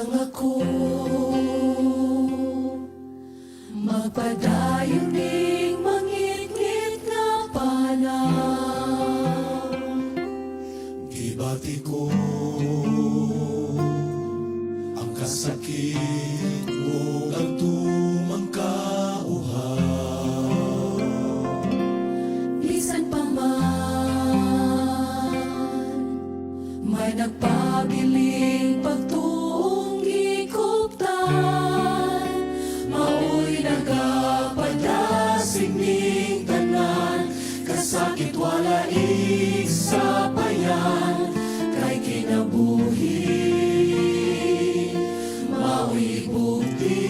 lang ako magpadayon ning mangit-ngit nga panaw. Gibati ko ang kasakit mo ang tumangkauhaw. Bisan pa man may nagpabiling pagtuong gikuptan, maoy nagapadasig ning tanan, kasakit wala isapayan, kay kinabuhi maoy bukti.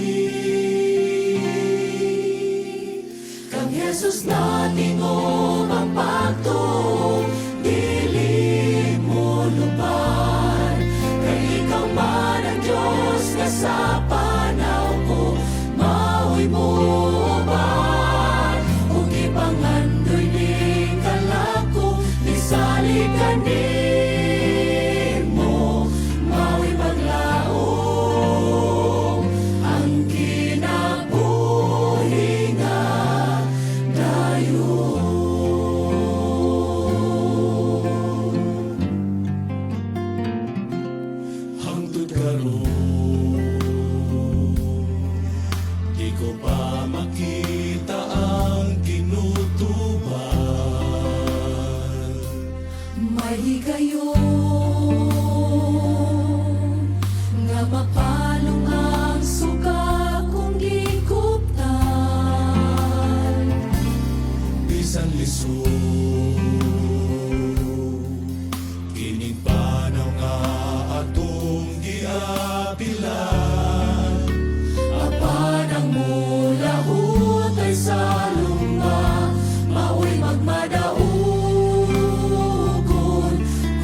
Kang Jesus natin o mapagtuong, dili mo lupan, kay ikaw man ang Diyos nga sa panaw ko, maoy mo uban, ug ipangandoy ning kalako, nisali ka nimo, maoy maglaom ang kinabuhi nga dayon. Hangtod karon di ko pa makita ang kinutuban. May higayon nga mapalong ang suga kong gikuptan. Bisan lisod kining panaw nga atong giapilan. Apan ang mulahot ay sa luma, maoy magmadaugon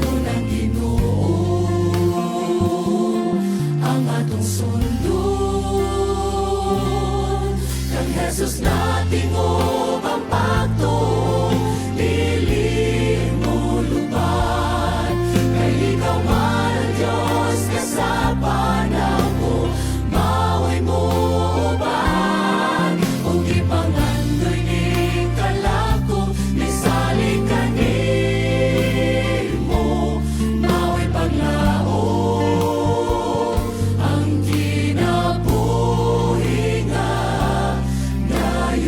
kung ang Ginoo ang atong sundon. Kang Jesus natin o ang pagtuong, dili mo luban, kay ikaw man ang Diyos nga sa panaw ko, maoy mo uban, ug ipangandoy ning kalako, nisali ka nimo, maoy paglaom ang kinabuhi nga dayon.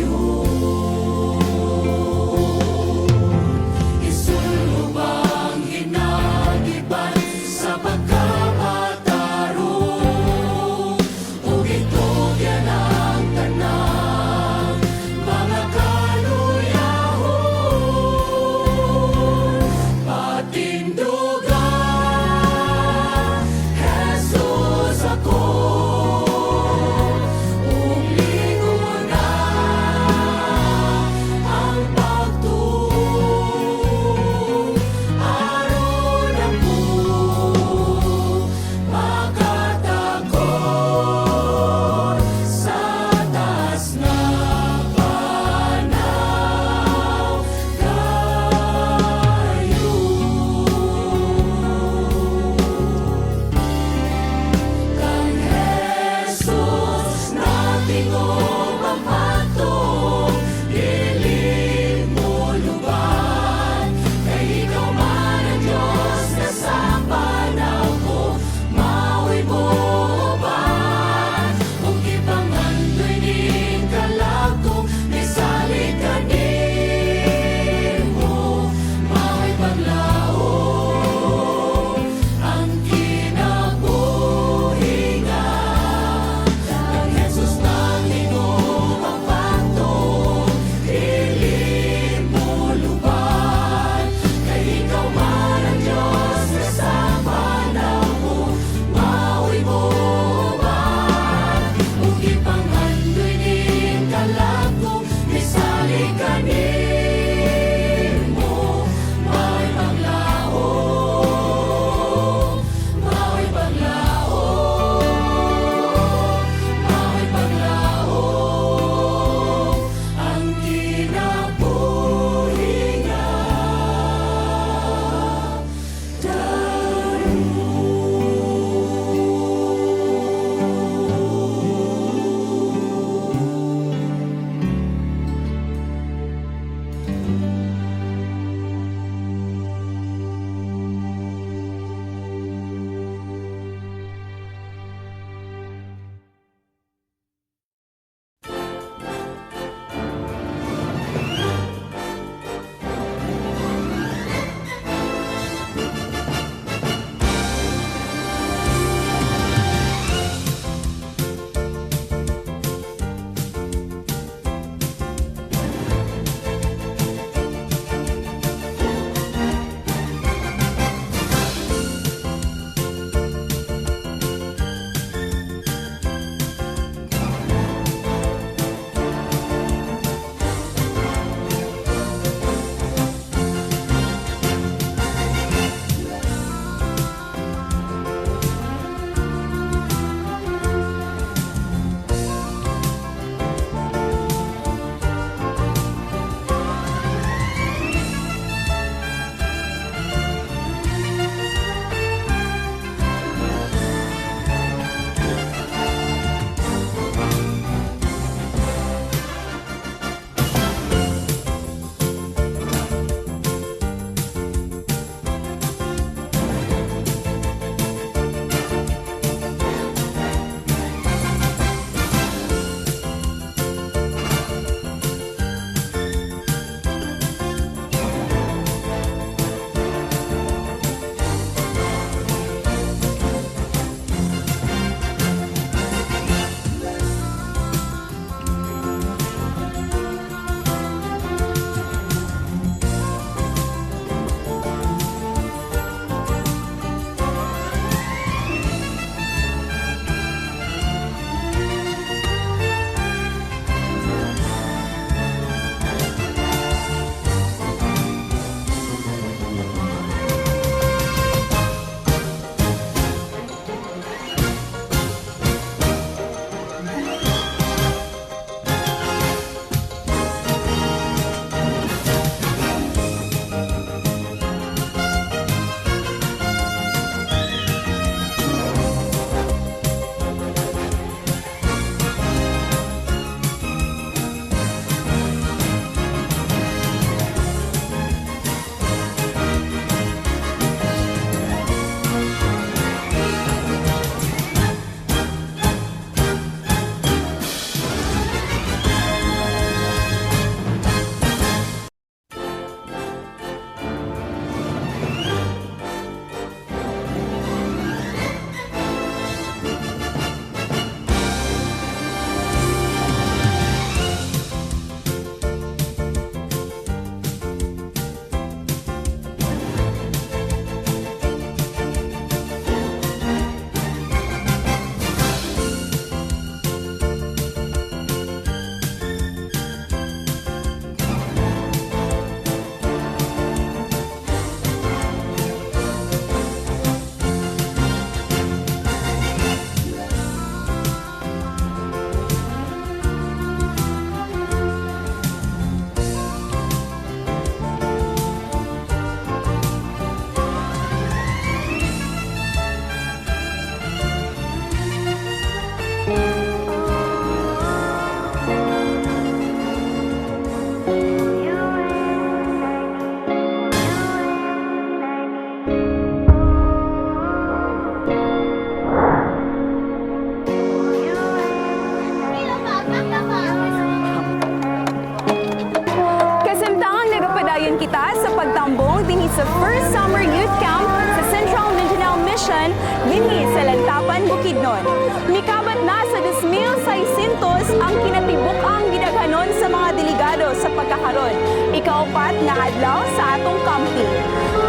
kini sa first summer youth camp sa Central Mindanao Mission dinhi sa Lantapan, Bukidnon. Mikabat na sa 2,600 ang kinatibuk-ang gidaghanon sa mga delegado sa pagkakaron. Ikaapat nga adlaw sa atong camping.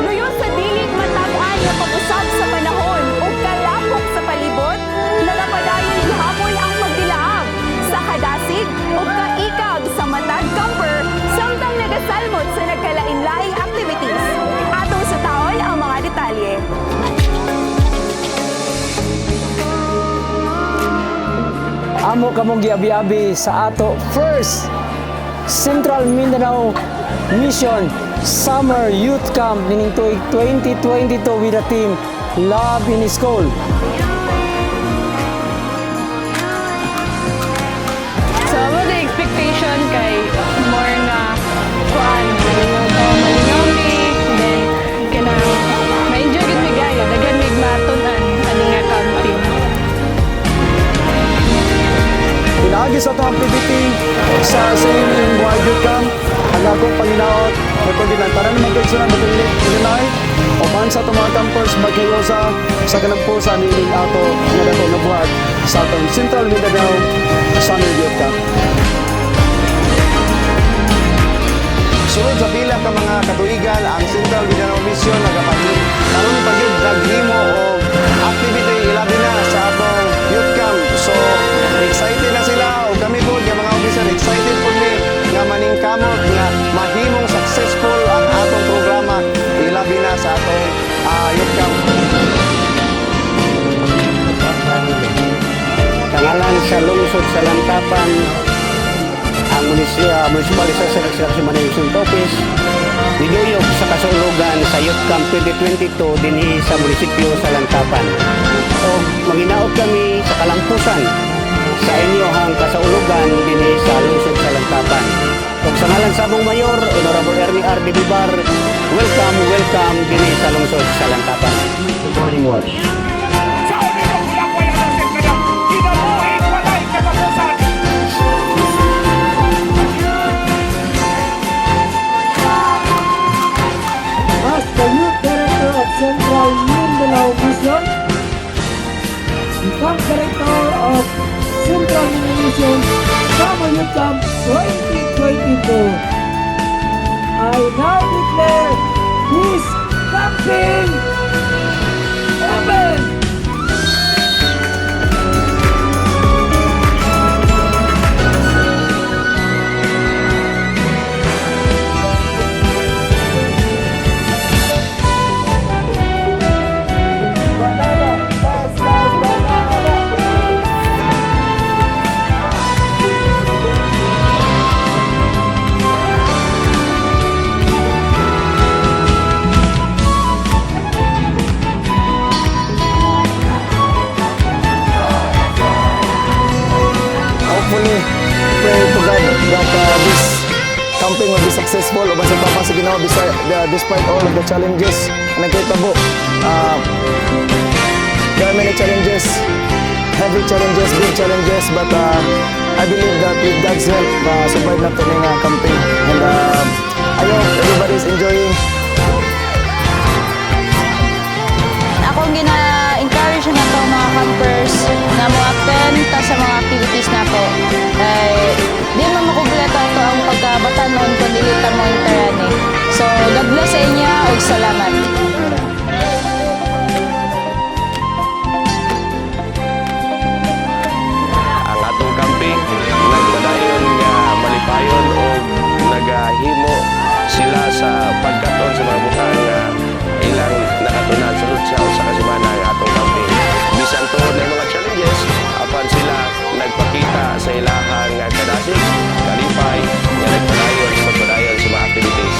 Luyo sa dili matag-an nga pag-usab sa panahon ug kalapok sa palibot, nagapadayon gihapon ang pagdilaab sa kadasig ug kaikag sa matag camper samtang nagasalmot sa nagkalain-laing activities. Atong sa taon ang mga detalye. Amo kamong giabi-abi sa ato first Central Mindanao Mission Summer Youth Camp nining tuig 2022 with the team Love in School. So, ano the expectation kay more nga kuan, malingawi, then kanang ma-enjoy gid mi gaya, daghan mig matunan ani nga camping. Pinaagi sa itong activity sa swimming Buhay Youth Camp. Ang akong panginaot, nagpagdinan para naman kayo sila mag-ulinay o man sa itong mga campers magkayosa sa kanagpusan niling ato nga dato na buhat sa itong Central Mindanao Summer Youth Camp. Sunod sa pila ka mga katuigan, ang Central Mindanao Mission nagapagin. Karon pa gyud naghimo og activity ilabi na sa atong youth camp. So excited na sila o kami po nga mga officer excited po mi nga maningkamot nga mahimong successful ang atong programa ilabi na sa atong youth camp. Tangalan sa lungsod sa Lantapan, ang munisipalisasyon ng Selection Management Office niduyog sa kasulugan sa Youth Camp 2022 dinhi sa munisipyo sa Lantapan. O maginaot kami sa kalampusan sa inyohang kasaulugan dinhi sa lungsod sa Lantapan. O sa ngalan sa among mayor, Honorable Ernie R. Bibar, welcome dinhi sa lungsod sa Lantapan. Good morning, Watch. As the Youth Director of Central Mindanao Mission, the Camp Director of Central Mindanao Mission Summer Youth Camp 2022, I now declare this camping open! Hopefully, pray to God that this camping will be successful. O basta pa sa Ginoo despite all of the challenges na nagkitabo. There are many challenges, heavy challenges, big challenges, but I believe that with God's help, survive na ito ng camping. And I hope everybody is enjoying. Akong gina-encourage na to mga campers na mo-attend ta sa mga activities na to. Di man makumpleto ito ang pagkabatanon kung dili ta mo interani. So, God bless sa inyo ug salamat. Ang atong camping nagpadayon nga malipayon o nagahimo sila sa pagkaton sa mga butang nga ilang nakatunan sulod sa usa ka semana ang atong camping. Bisan to na mga challenges apan sila nagpakita sa ilahang nga kadasig, kalipay nga nagpadayon sa pagpadayon sa mga activities.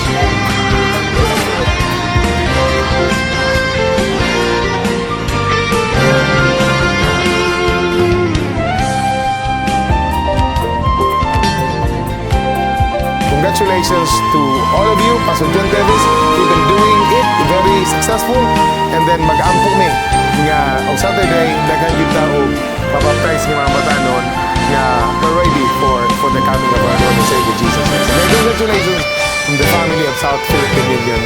Congratulations to all of you, Pastor John Tevis. You've been doing it very successful. And then mag-ampok ni nga on Saturday, daghan yun na o mabaptize ng mga batanon nga we're ready for the coming of our Lord and Savior Jesus Christ. And congratulations from the family of South Philippine Million.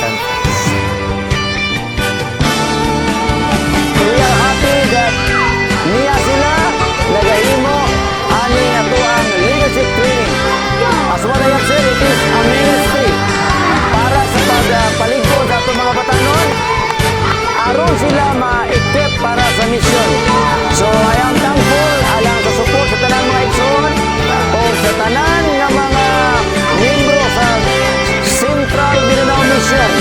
circumstances. We are happy that niya sila nagahimo ani ato ang leadership training. As what I have said, it is a ministry para sa pagpaligod sa atong mga batanon aron sila ma-equip para sa mission. So I am thankful alang sa support sa tanang mga igsoon o sa tanan nga mga membro sa Central Mindanao Mission.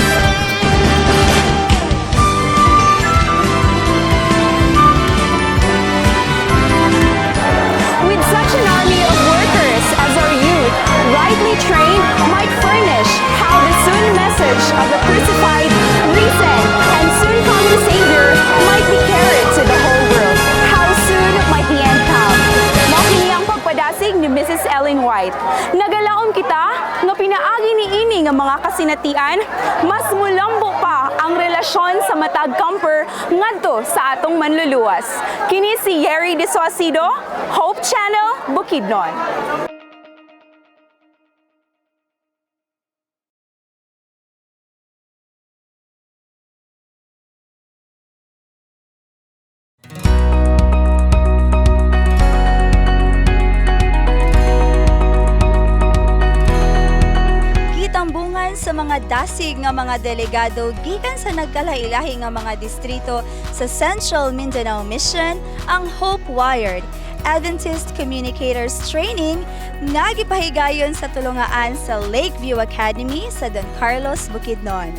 With such an army of workers as our youth, rightly trained, might furnish how the soon message of the crucified, risen, and soon coming Savior might be carried to the whole world. How soon might the end come? Makini ang pagpadasig ni Mrs. Ellen White. Nagalaom kita nga pinaagi ni ini nga mga kasinatian, mas mulambo pa ang relasyon sa matag camper ngadto sa atong manluluwas. Kini si Yeri De Suasido, Hope Channel, Bukidnon. Gitambungan sa mga dasig nga mga delegado gikan sa nagkalailahi nga mga distrito sa Central Mindanao Mission ang Hope Wired Adventist Communicators Training nga gipahigayon sa tulungaan sa Lakeview Academy sa Don Carlos, Bukidnon.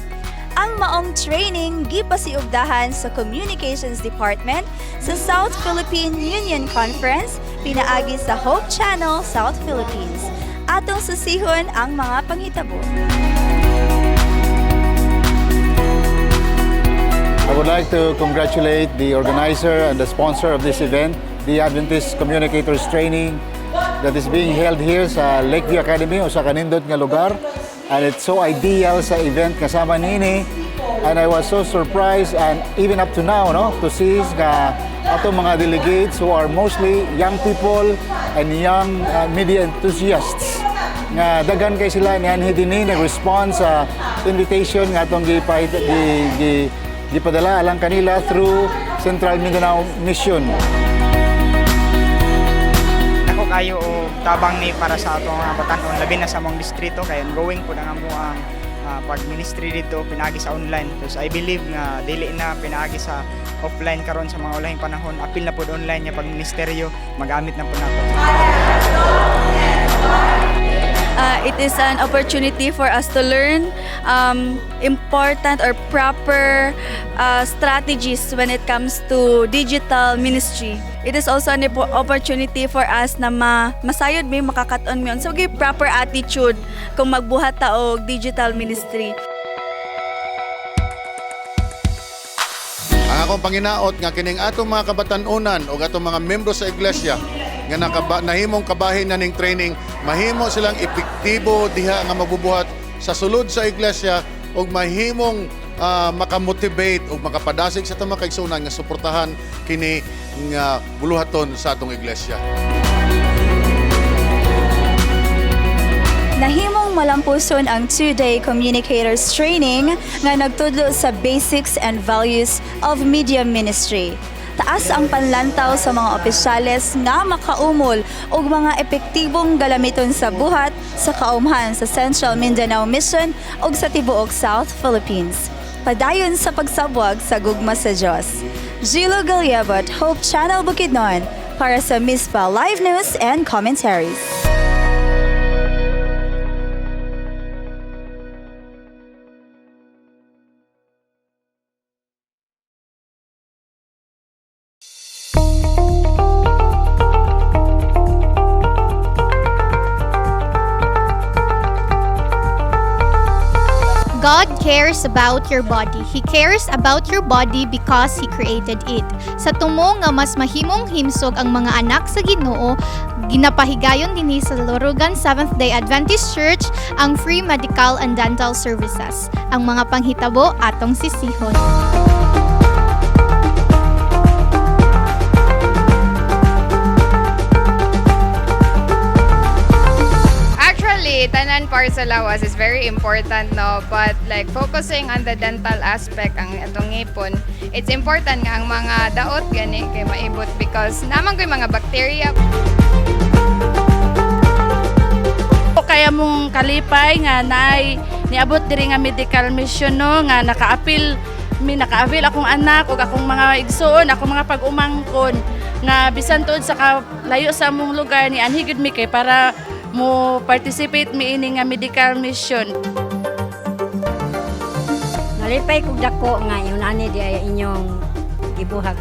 Ang maong training gipasiugdahan sa Communications Department sa South Philippine Union Conference pinaagi sa Hope Channel, South Philippines. Atong susihon ang mga panghitabo. I would like to congratulate the organizer and the sponsor of this event, the Adventist Communicators Training that is being held here sa Lakeview Academy o sa kanindot nga lugar. And it's so ideal sa event kasama nini. And I was so surprised and even up to now to see nga atong mga delegates who are mostly young people and young media enthusiasts nga daghan kay sila niyan hidini nag-respond sa invitation nga atong gipadala alang kanila through Central Mindanao Mission. Ako kayo o tabang ni para sa atong mga batanon labi na sa mong distrito kay ongoing po na nga mo ang pag-ministry dito pinaagi sa online. So I believe nga dili na pinaagi sa offline karon sa mga ulahing panahon, apil na po online nga pag-ministeryo magamit na po nato. It is an opportunity for us to learn important or proper strategies when it comes to digital ministry. It is also an opportunity for us na masayod may makakaton mo. So, proper attitude kung magbuhat ta og digital ministry. Ang akong panginaot nga kining atong mga kabatanunan o atong mga membro sa iglesia nga nahimong kabahin na ning training, mahimo silang epektibo diha nga mabubuhat sa sulod sa iglesia ug mahimong makamotivate ug makapadasig sa atong mga kaigsunan nga suportahan kini nga buluhaton sa atong iglesia. Nahimong malampuson ang 2-day communicators training nga nagtudlo sa basics and values of media ministry. Taas ang panlantaw sa mga opisyales nga makaumol og mga epektibong galamiton sa buhat sa kaumhan sa Central Mindanao Mission ug sa tibuok South Philippines. Padayon sa pagsabwag sa gugma sa Diyos. Gilo Galiabot, Hope Channel Bukidnon, para sa MISPA Live News and Commentaries. God cares about your body. He cares about your body because He created it. Sa tumo nga mas mahimong himsog ang mga anak sa Ginoo, ginapahigayon dinhi sa Lorugan Seventh-day Adventist Church ang free medical and dental services. Ang mga panghitabo atong sisihon. Actually, Obviously, tanan para sa lawas is very important, no? But like focusing on the dental aspect ang atong ngipon, it's important nga ang mga daot gani kay maibot because naman ko'y mga bacteria. Kaya mong kalipay nga naay niabot diri nga medical mission no nga naka-appeal akong anak ug akong mga igsoon, akong mga pag-umangkon nga bisan tuod sa layo sa among lugar ni anhi gud mi kay para mo participate mi ini nga medical mission. Nalipay kog dako nga yunani di ay inyong gibuhag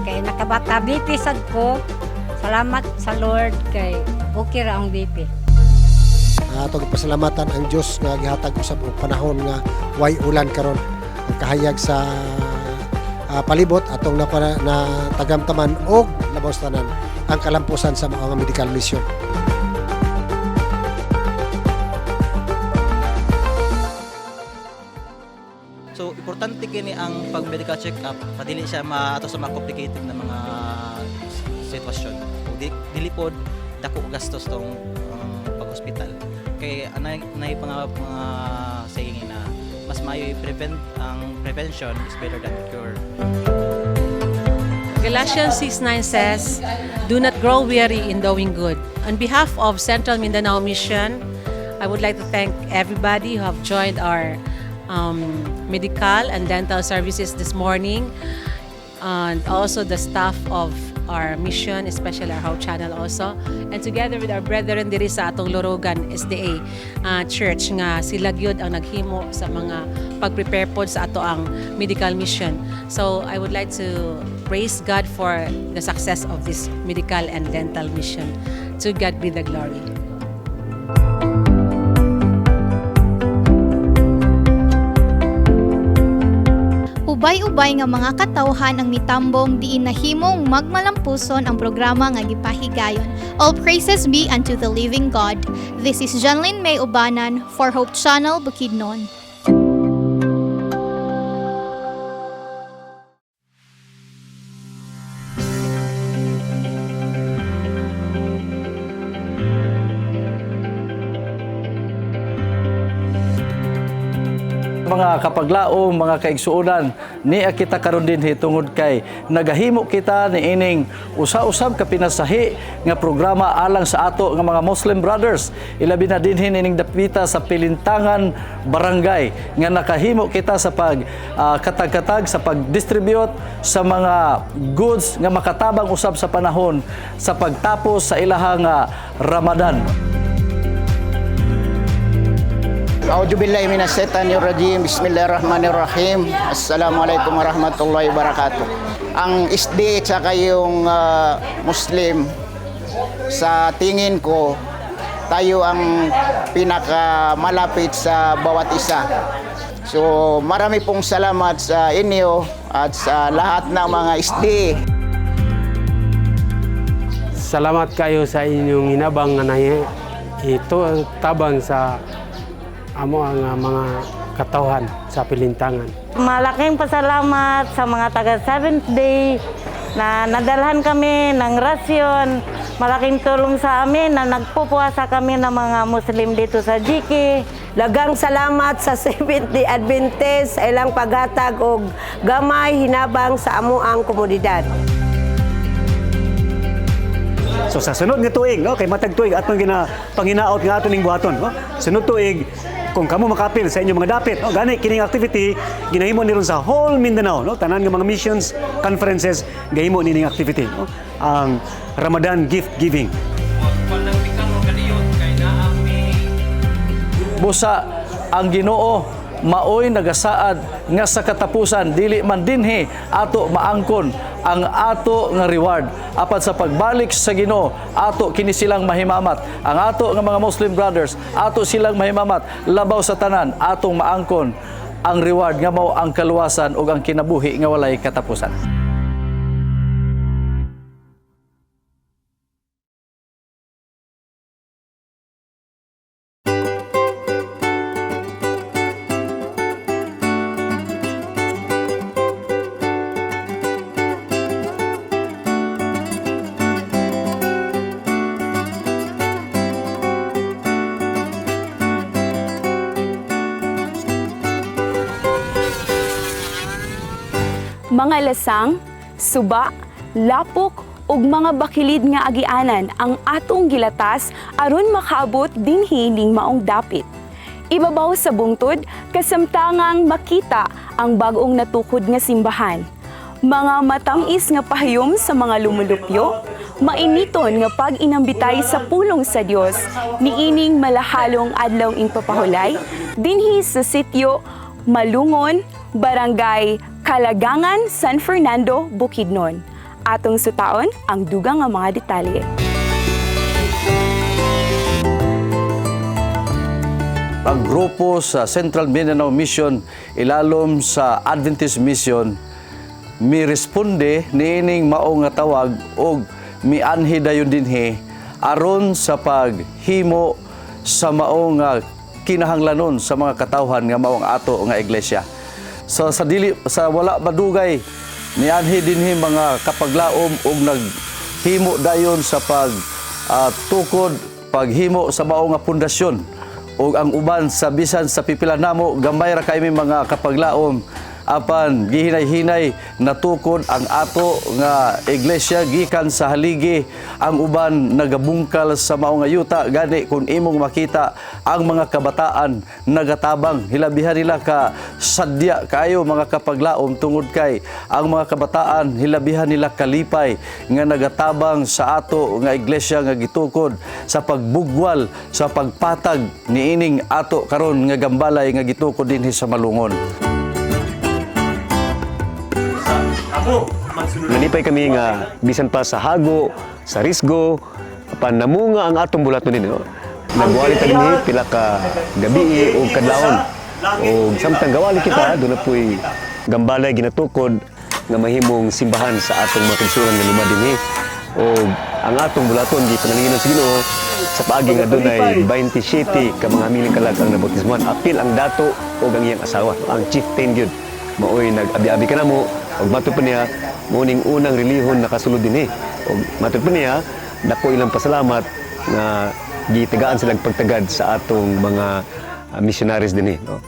kay nakabata BP sad ko. Salamat sa Lord kay okay ra ang BP. Atong pasalamatan ang Dios nga gihatag usab og panahon nga way ulan karon ang kahayag sa palibot atong na tagamtaman og labaw sa tanan ang kalampusan sa mga medical mission. So importante kini ang pag-medical check-up padili siya ato sa mga complicated na mga sitwasyon. Dili pod dako gastos tong pag-hospital. Kay anay mga saying na mas maayo prevention is better than cure. Galatians 6:9 says, "Do not grow weary in doing good." On behalf of Central Mindanao Mission, I would like to thank everybody who have joined our medical and dental services this morning, and also the staff of our mission, especially our How Channel also, and together with our brethren diri sa atong Lorogan SDA Church nga sila gyud ang naghimo sa mga pag-prepare pod sa ato ang medical mission. So I would like to praise God for the success of this medical and dental mission. To God be the glory. Ubay-ubay nga mga katawhan ang mitambong diin nahimong magmalampuson ang programa nga gipahigayon. All praises be unto the living God. This is Janlyn May Ubanan for Hope Channel, Bukidnon. Mga kapaglaom, mga kaigsuonan, ni kita karon din tungod kay nagahimo kita ni ining usa-usab ka pinasahi nga programa alang sa ato nga mga Muslim brothers. Ilabi na dinhin ining dapita sa Pilintangan Barangay nga nakahimo kita sa katag-katag sa pag-distribute sa mga goods nga makatabang usab sa panahon sa pagtapos sa ilahang Ramadan. A'udzubillahi minasyaitonirrajim. Bismillahirrahmanirrahim. Assalamualaikum warahmatullahi wabarakatuh. Ang SDA at saka yung Muslim, sa tingin ko, tayo ang pinakamalapit sa bawat isa. So marami pong salamat sa inyo at sa lahat ng mga SDA. Salamat kayo sa inyong inabang na ito tabang sa amo ang mga katawhan sa Pilintangan. Malaking pasalamat sa mga taga 7th Day na nadalhan kami ng rasyon. Malaking tulong sa amin na nagpupuasa kami ng mga Muslim dito sa GK. Daghang salamat sa 7th Day Adventist sa ilang paghatag og gamay hinabang sa amuang komunidad. So sa sunod nga tuig, kay matag tuig atong panginaot nga aton ning buhaton, sunod tuig kung kamo makapil sa inyong mga dapit, gani kining activity ginahimo niron sa whole Mindanao, tanan nga mga missions conferences gahimo nining activity, ang Ramadan gift giving. Busa ang Ginoo maoy nagasaad nga sa katapusan dili man dinhi ato maangkon ang ato nga reward apan sa pagbalik sa Ginoo ato kini silang mahimamat ang ato nga mga Muslim brothers ato silang mahimamat labaw sa tanan atong maangkon ang reward nga mao ang kaluwasan ug ang kinabuhi nga walay katapusan. Mga lasang, suba, lapok, ug mga bakilid nga agianan ang atong gilatas aron makaabot dinhi ning maong dapit. Ibabaw sa bungtod, kasamtangang makita ang bag-ong natukod nga simbahan. Mga matamis nga pahayom sa mga lumulupyo, mainiton nga pag-inambitay sa pulong sa Dios, niining malahalong adlaw ing papahulay, dinhi sa sitio Malungon, Barangay Kalagangan, San Fernando, Bukidnon. Atong sutaon ang dugang nga mga detalye. Ang grupo sa Central Mindanao Mission ilalom sa Adventist Mission mi-responde niining mao nga tawag og mianhi dayon dinhi aron sa paghimo sa mao nga kinahanglanon sa mga katawhan nga mao ang ato nga iglesia. So sa wala madugay nianhi dinhi mga kapaglaom og naghimo dayon sa tukod paghimo sa mao nga pundasyon ug ang uban sa bisan sa pipila namo gamay ra kay mga kapaglaom apan gihinay-hinay natukod ang ato nga iglesia gikan sa haligi ang uban nagabungkal sa mao nga yuta gani kung imong makita ang mga kabataan nagatabang hilabihan nila ka sadya kayo mga kapaglaom tungod kay ang mga kabataan hilabihan nila kalipay nga nagatabang sa ato nga iglesia nga gitukod sa pagbugwal sa pagpatag niining ato karon nga gambalay nga gitukod dinhi sa Malungon. Nanipay kami nga bisan pa sa hago, sa risgo, panamunga ang atong bulaton din. Nagwali ta dinhi pila ka gabi o kadlawon. O samtang gawali kita doon na po'y gambalay ginatukod nga mahimong simbahan sa atong mga kansuran nga luma dinhi. O ang atong bulaton di panalinginan sa Ginoo sa paagi nga doon ay 27 ka mga miling kalag ang nabautismuhan. Apil ang dato o ang iyang asawa, ang chieftain gyud. Maoy nag-abi-abi ka na mo. Og matod pa niya, muning unang relihon nakasulod din Og matod pa niya, dako ilang pasalamat nga gitagaan silang pagtagad sa atong mga missionaries din no?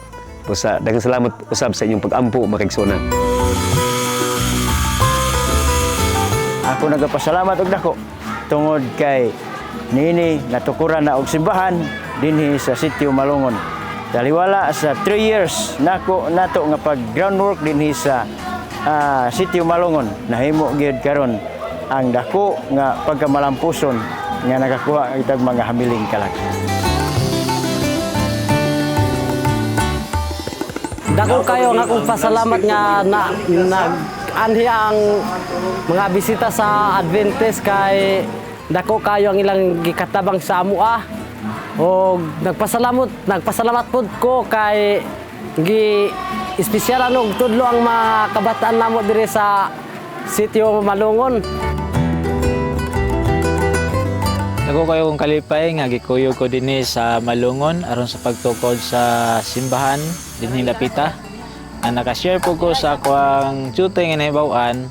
Pusa, daghang salamat usab sa inyong pag-ampo, makaigsunan. Ako nagapasalamat og dako tungod kay nini natukuran na og simbahan dinhi sa sitio Malungon. Daliwala sa 3 years nato nga pag-groundwork dinhi sa sitio Malungon, nahimo gyud karon ang dako nga pagkamalampuson nga nakakuha itag mga hamiling kalag. Dako kayo nga akong pasalamat nga anhi ang mga bisita sa Adventist kay dako kayo ang ilang gikatabang sa amua. O nagpasalamat pud ko kay espesyal og tudlo ang mga kabataan namo dire sa sitio Malungon. Ako kayo kong kalipay nga gikuyog ko dinhi sa Malungon aron sa pagtukod sa simbahan dinhi Lapita. Ang nakashare po ko sa akong duty nga nahibaw-an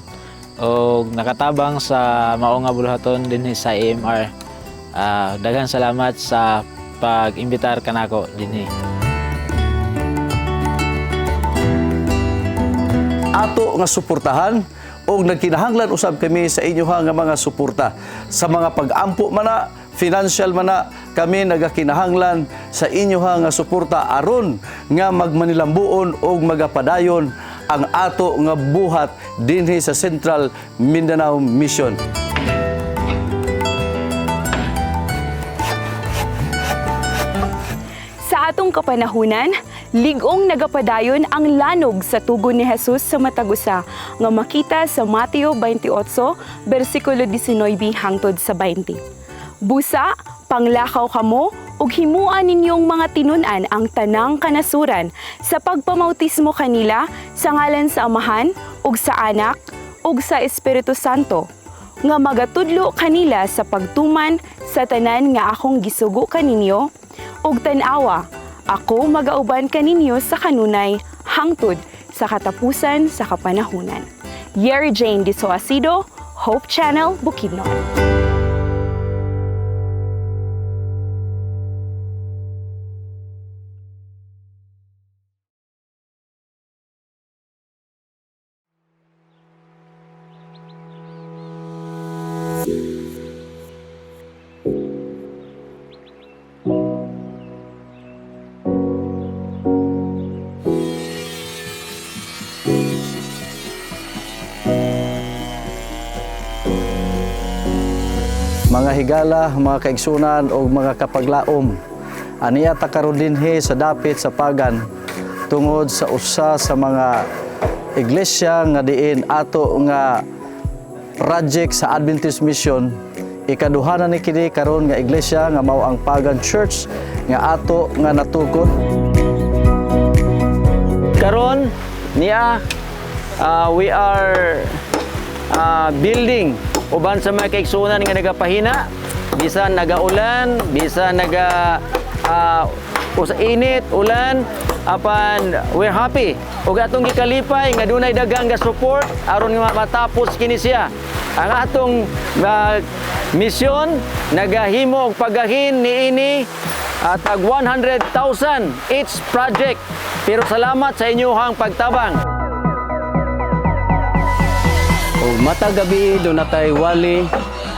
og nakatabang sa mao nga buluhaton dinhi sa AMR. Daghang salamat sa pag-imbitar kanako dinhi. Ato nga suportahan o nagkinahanglan usab kami sa inyo nga mga suporta sa mga pag-ampo man na, financial man na, kami nagakinahanglan sa inyo nga suporta aron nga magmanilambuon o magapadayon ang ato nga buhat dinhi sa Central Mindanao Mission. Sa atong kapanahunan, ligong nagapadayon ang lanog sa tugon ni Jesus sa matagusa nga makita sa Mateo 28, versikulo 19 hangtod sa 20. Busa, panglakaw kamo ug himuan ninyong mga tinun-an ang tanang kanasuran sa pagpamautismo kanila sa ngalan sa Amahan ug sa Anak ug sa Espiritu Santo nga magatudlo kanila sa pagtuman sa tanan nga akong gisugo kaninyo ug tan-awa ako magauban kaninyo sa kanunay hangtod sa katapusan sa kapanahunan. Yeri Jane Disoasido, Hope Channel, Bukidnon. higala, mga kaigsunan o mga kapaglaom. Aniya ta karon dinhi sa dapit sa Pagan tungod sa usa sa mga iglesia nga diin ato nga project sa Adventist Mission. Ikaduhanan ni kini karon nga iglesia nga mao ang Pagan Church nga ato nga natukod. Karon niya we are building uban sa mga kaigsunan nga nagapahina, bisan nagaulan, bisan init, ulan, apan we're happy ug atong gikalipay nga dunay daghang nga support aron nga matapos kini siya. Ang atong misyon nagahimo og pagahin niini tag 100,000 each project. Pero salamat sa inyong pagtabang. O matag gabi do natay wali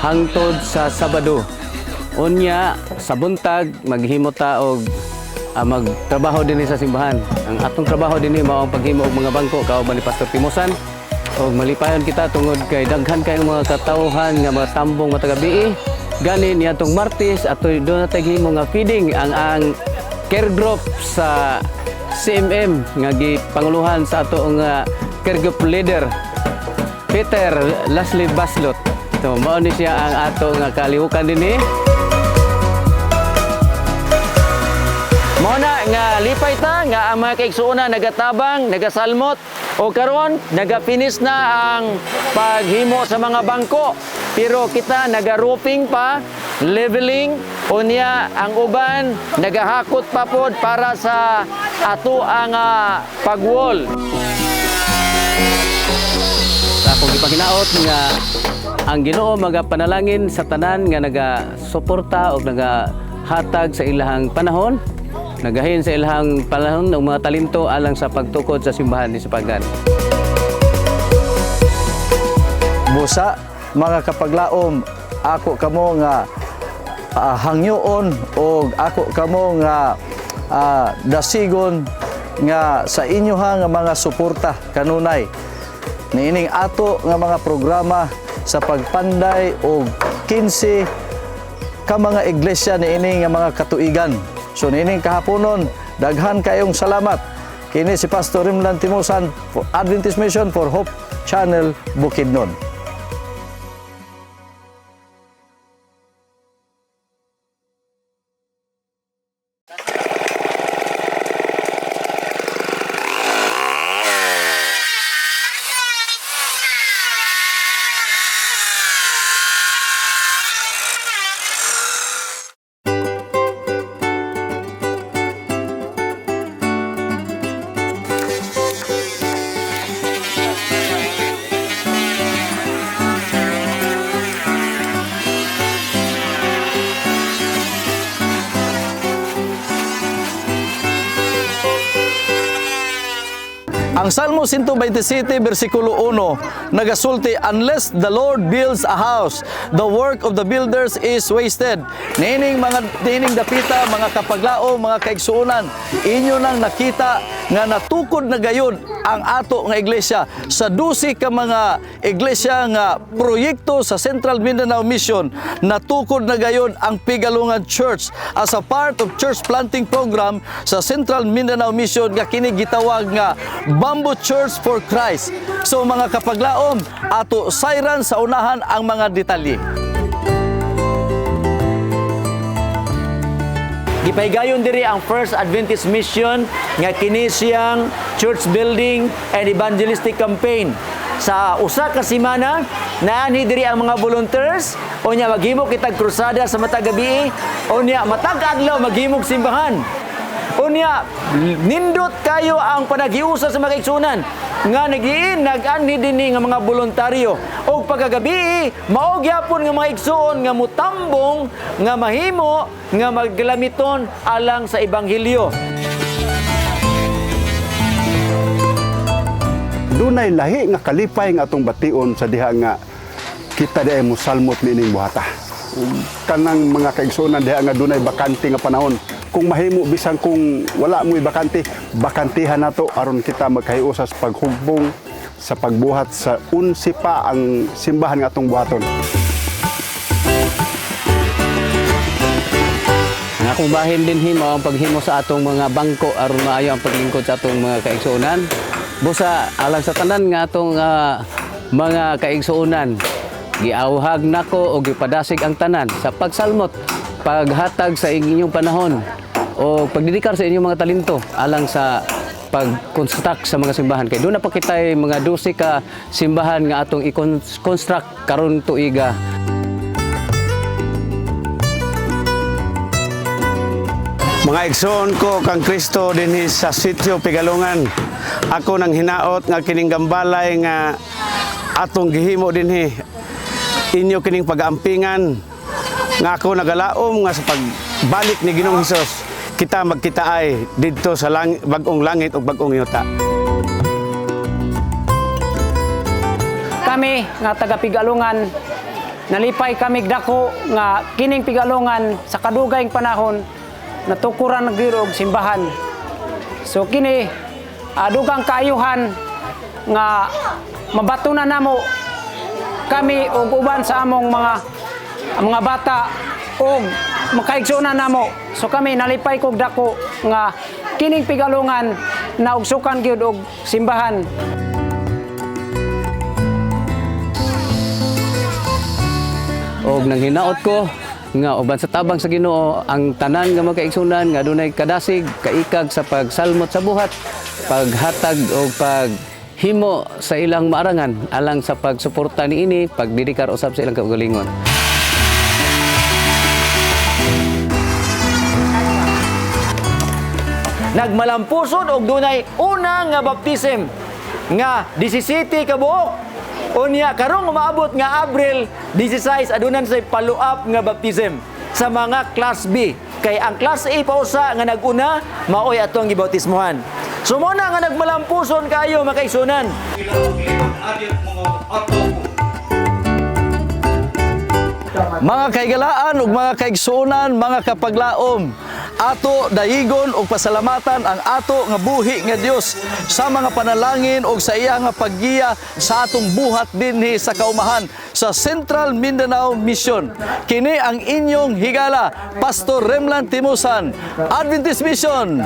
hangtod sa Sabado. Unya sa buntag maghimo ta og magtrabaho dinhi sa simbahan. Ang atong trabaho dinhi mao ang paghimo og mga bangko kauban ni Pastor Timosan. Og malipayon kita tungod kay daghan kay mga katawhan nga matambong matag gabi. Gani niadtong Martes ato do natay himo nga feeding ang care group sa CMM nga gipanguluhan sa ato nga care group leader Peter Leslie Baslot. So mao ni siya ang ato nga kalihukan dinhi. Mao na nga lipay ta nga ang mga kaigsuonan nagatabang, nagasalmot o karon naga-finish na ang paghimo sa mga bangko. Pero kita naga-roofing pa, leveling, unya ang uban nagahakot pa pod para sa ato ang pagwall. Ako gipanginaot nga ang Ginoo magapanalangin sa tanan nga naga-suporta o nagahatag sa ilahang panahon, nagahin sa ilahang panahon ng mga talento alang sa pagtukod sa simbahan ni Pagan. Busa mga kapaglaom, ako kamo nga hangyoon o ako kamo nga dasigon nga sa inyo nga mga suporta kanunay niining ato nga mga programa sa pagpanday og 15 ka mga iglesia niining nga mga katuigan. So niining kahaponon daghan kayong salamat. Kini si Pastor Rimlan Timosan for Adventist Mission for Hope Channel Bukidnon. Ang Salmo 127 versikulo 1 nagasulti, unless the Lord builds a house, the work of the builders is wasted. Nining dapita, mga kapaglao, mga kaigsuonan, inyo nang nakita nga natukod na gayud ang ato nga iglesia sa 12 ka mga iglesia nga proyekto sa Central Mindanao Mission. Natukod na gayud ang Pigalungan Church as a part of church planting program sa Central Mindanao Mission nga kini gitawag nga Bamboo Church for Christ. So mga kapaglaom, ato sayran sa unahan ang mga detalye. Gipaygayon diri ang First Adventist Mission nga kini siyang church building and evangelistic campaign. Sa usa ka semana, naanhi diri ang mga volunteers, unya maghimo kitag krusada sa matag gabi, unya matag adlaw maghimog simbahan. Unya nindot kayo ang panaghiusa sa mga kaigsunan nga nag-anhi dinhi nga mga voluntaryo. Og pagkagabi mao gyapon nga mga igsuon nga mutambong nga mahimo nga maglamiton alang sa ebanghelyo. Dunay lahi nga kalipay nga atong bation sa diha nga kita diay mosalmot niining buhata. Kanang mga kaigsunan diha nga dunay bakante nga panahon. Kung mahimo bisan kung wala mo bakante, bakantihan nato aron kita magkahiusa sa paghugbong sa pagbuhat sa unsi pa ang simbahan nga atong buhaton. Akong bahin din himo ang paghimo sa atong mga bangko aron maayo ang paglingkod sa atong mga kaigsuonan. Busa alang sa tanan nga atong mga kaigsuonan, giawhag nako o gipadasig ang tanan sa pagsalmot, paghatag sa inyong panahon o pagdedikar sa inyong mga talento alang sa pag-construct sa mga simbahan. Kay doon na pa kitay mga 12 ka simbahan nga atong i-construct karon tuiga. Mga igsoon ko kang Kristo dinhi sa sitio Pigalongan. Ako nang hinaot nga kining gambalay nga atong gihimo dinhi. Inyo kining pag-aampingan nga ako nagalaom nga sa pagbalik ni Ginoong Hesus kita magkitaay didto sa bag-ong langit ug bag-ong yuta. Kami nga taga Pigalongan, nalipay kami dako nga kining Pigalongan sa kadugayng panahon natukuran ng girog simbahan. So kini dugang kaayuhan nga mabatunan namo kami og uban sa among mga bata og makaigsunan namo. So kami nalipay kog dako nga kining Pigalongan na ugsukan gyud og simbahan. Og nang hinaot ko nga uban sa tabang sa Ginoo ang tanan nga mga kaigsunan nga dunay kadasig kaikag sa pagsalmot sa buhat, paghatag o paghimo sa ilang maarangan alang sa pagsuporta niini, pagdedikar usab sa ilang kaugalingon. Nagmalampusod og dunay una nga baptism nga 17 ka buok. Unya karong umaabot nga Abril 16 adunan say follow-up nga baptism sa mga class B. Kay ang class A pa usa nga naguna maoy atong gibautismohan. So mo na nga nagmalampuson kayo makaigsunan. Mga kaigalaan ug mga kaigsuonan, mga kapaglaom, ato dayigon og pasalamatan ang ato nga buhi nga Dios sa mga panalangin og sa iya nga paggiya sa atong buhat dinhi sa kaumahan sa Central Mindanao Mission. Kini ang inyong higala, Pastor Remlan Timusan, Adventist Mission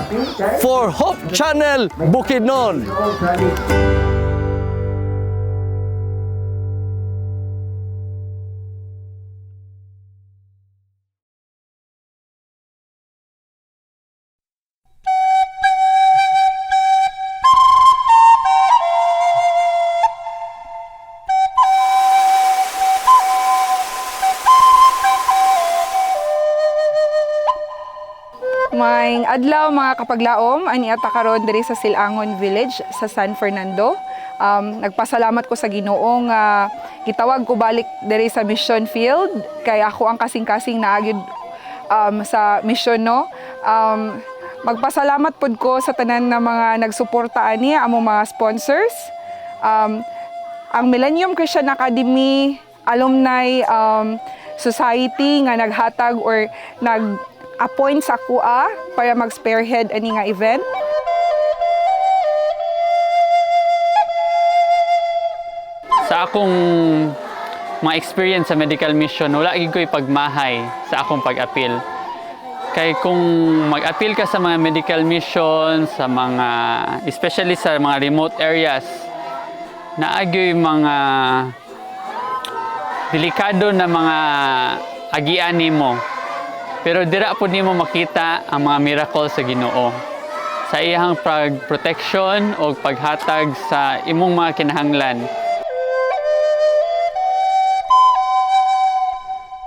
for Hope Channel, Bukidnon. May adlaw mga kapaglaom, ani ata karon diri sa Silangon Village sa San Fernando. Nagpasalamat ko sa Ginoo nga gitawag ko balik diri sa mission field kay ako ang kasing-kasing naagid sa mission no. Magpasalamat pud ko sa tanan nga mga nagsuporta ani among mga sponsors. Ang Millennium Christian Academy Alumni Society nga naghatag or nag-appoint sa kuha para mag-spearhead ani nga event. Sa akong mga experience sa medical mission, wala gid ko'y pagmahay sa akong pag-apil. Kay kung mag-apil ka sa mga medical mission, sa mga, especially sa mga remote areas, naagyo'y mga delikado na mga agian nimo. Pero dira po nimo makita ang mga miracle sa Ginoo. Sa iyang protection o paghatag sa imong mga kinahanglan.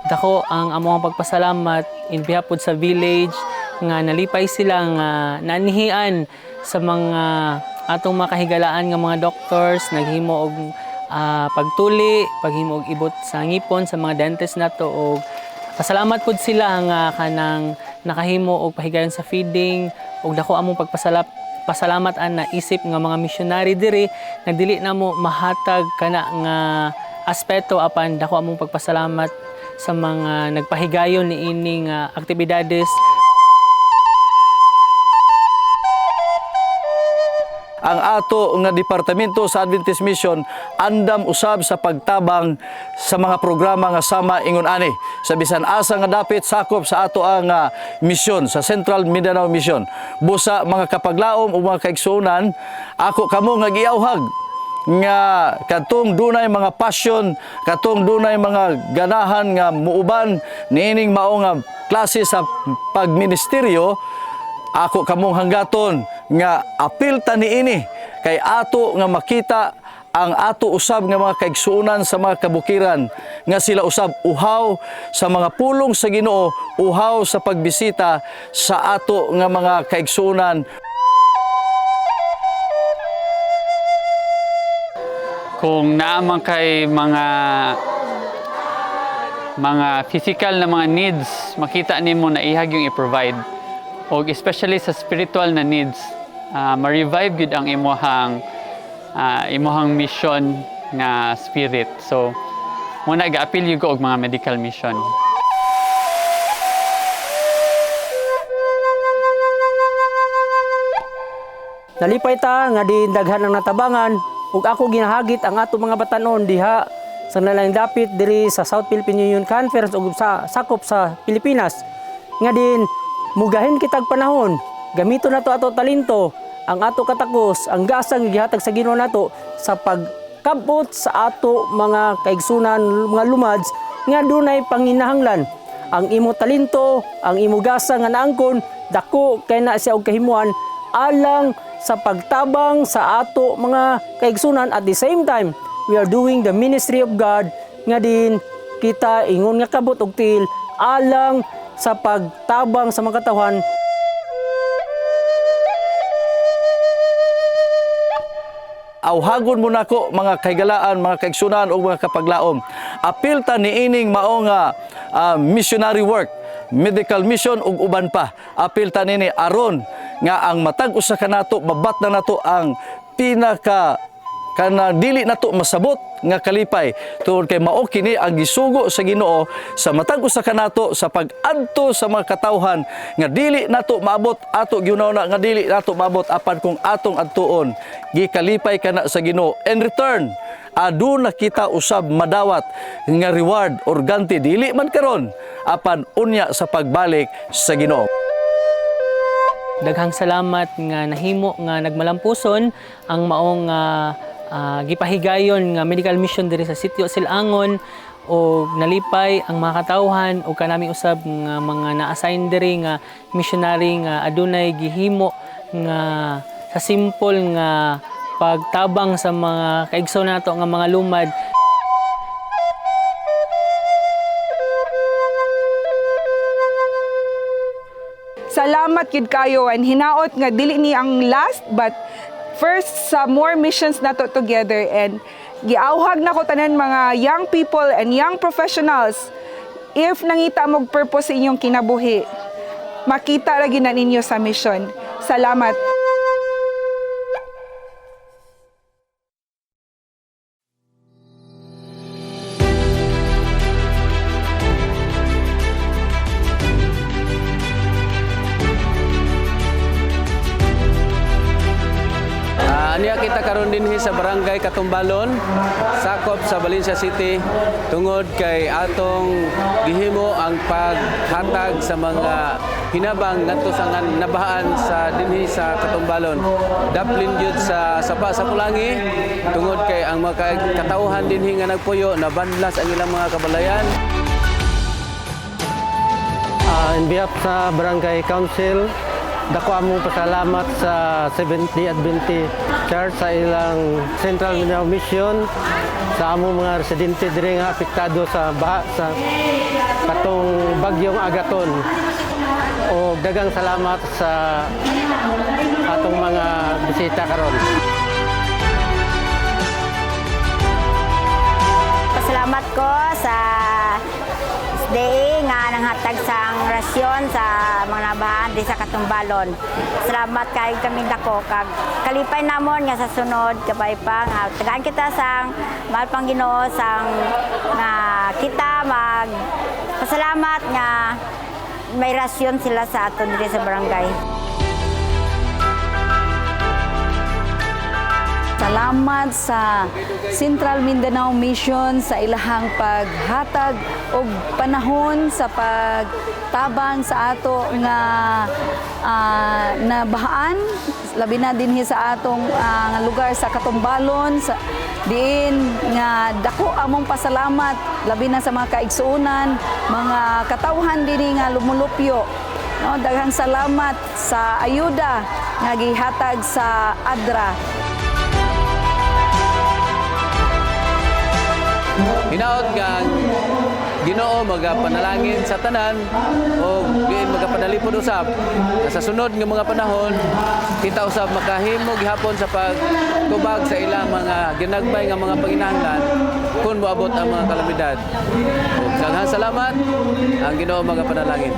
Dako ang among pagpasalamat in behalf pod sa village nga nalipay sila nga nanihian sa mga atong makahigalaan nga mga doctors, naghimo og pagtuli, paghimo og ibot sa ngipon sa mga dentist nato og pasalamat pod sila nga kanang nakahimo og pahigayon sa feeding og dako among pasalamat na isip nga mga missionary diri nga dili namo mahatag kana nga aspeto apan dako among pagpasalamat sa mga nagpahigayon niining aktibidades. ang ato nga departamento sa Adventist Mission andam usab sa pagtabang sa mga programa nga sama ingon ani sa bisan asa nga dapit sakop sa ato ang misyon sa Central Mindanao Mission. Busa mga kapaglaom o mga kaigsuonan, ako kamo nga giawhag nga katong dunay mga passion, katong dunay mga ganahan nga muuban niining mao nga klase sa pagministeryo, ako kamong hanggaton nga apil ta niini kay ato nga makita ang ato usab nga mga kaigsuonan sa mga kabukiran nga sila usab uhaw sa mga pulong sa Ginoo, uhaw sa pagbisita sa ato nga mga kaigsuonan. Kung naamang kay mga physical na mga needs, makita nimo na ihag yung i-provide. O especially sa spiritual na needs, ma-revive gud ang imuhang mission nga spirit. So, muna ga-appeal yun ko og mga medical mission. Nalipay ta nga di daghan ang natabangan ug ako ginahagit ang ato mga batanon diha sa nalang dapit diri sa South Philippine Union Conference ug sa sakop sa Pilipinas. Nga din mugahin kitag panahon, gamiton nato ato talento, ang ato katakos, ang gasang gihatag sa Ginoo nato sa pagkabot sa ato mga kaigsunan, mga lumads nga dunay panginahanglan. Ang imo talento, ang imo gasang nga naangkon, dako kay na siya og kahimuan alang sa pagtabang sa ato mga kaigsunan. At the same time, we are doing the ministry of God nga din kita ingon nga kabot og tiil alang sa pagtabang sa mga katawhan. Awhagon mo nako mga kaigalaan, mga kaigsunan o mga kapaglaom. Apil ta niining mao nga missionary work, medical mission ug uban pa. Apil ta nini aron nga ang matag usa kanato mabat na nato ang pinaka kana dili nato masabot nga kalipay tungod kay mao kini ang gisugo sa Ginoo sa matag usa kanato sa pag-adto sa mga katawhan nga dili nato maabot ato giunawna nga dili nato maabot apan kung atong adtuon gikalipay kana sa Ginoo. In return, aduna kita usab madawat nga reward or ganti dili man karon apan unya sa pagbalik sa Ginoo. Daghang salamat nga nahimo nga nagmalampuson ang maong gipahigayon nga medical mission diri sa Sitio Silangon o nalipay ang mga katawhan o kanami usab nga mga na-assign diri nga missionary nga adunay gihimo nga sa simple nga pagtabang sa mga kaigsoon nato nga mga lumad. Salamat gid kayo and hinaot nga dili ni ang last but first sa more missions nato together, and giawhag na ko tanan mga young people and young professionals, if nangita mog purpose sa inyong kinabuhi, makita lagi na ninyo sa mission. Salamat. Aniya kita karon dinhi sa Barangay Katumbalon, sakop sa Valencia City, tungod kay atong gihimo ang paghatag sa mga hinabang ngadto sa nabahaan sa dinhi sa Katumbalon. Daplin gyud sa sapa sa Pulangi, tungod kay ang mga katawhan dinhi nga nagpuyo nabanlas ang ilang mga kabalayan. In behalf sa Barangay Council, dako among pasalamat sa Seventh-day Adventist Church sa ilang Central Mindanao Mission, sa among mga residente diri nga apektado sa baha sa katong bagyong Agaton. O daghang salamat sa atong mga bisita karon. Pasalamat ko sa SDA nga nanghatag sang rasyon sa mga nabahan di sa Katumbalon. Salamat kay kami dako kag kalipay namon nga sa sunod kabay pa nga tagaan kita sang mahal pang Ginoo sang nga kita mag pasalamat nga may rasyon sila sa aton diri sa barangay. Salamat sa Central Mindanao Mission sa ilahang paghatag og panahon sa pagtabang sa ato nga nabahaan, labi na dinhi sa atong lugar sa Katumbalon, sa diin nga dako among pasalamat labi na sa mga kaigsuonan, mga katawhan dinhi nga lumulupyo. No, daghang salamat sa ayuda nga gihatag sa ADRA. Hinaot nga Ginoo magapanalangin sa tanan o diin magapanalipod usab. Sa sunod nga mga panahon kita usab makahimo gihapon sa pagtubag sa ilang mga ginagbay nga mga panginahanglan kung moabot ang mga kalamidad. Daghang salamat, ang Ginoo magapanalangin.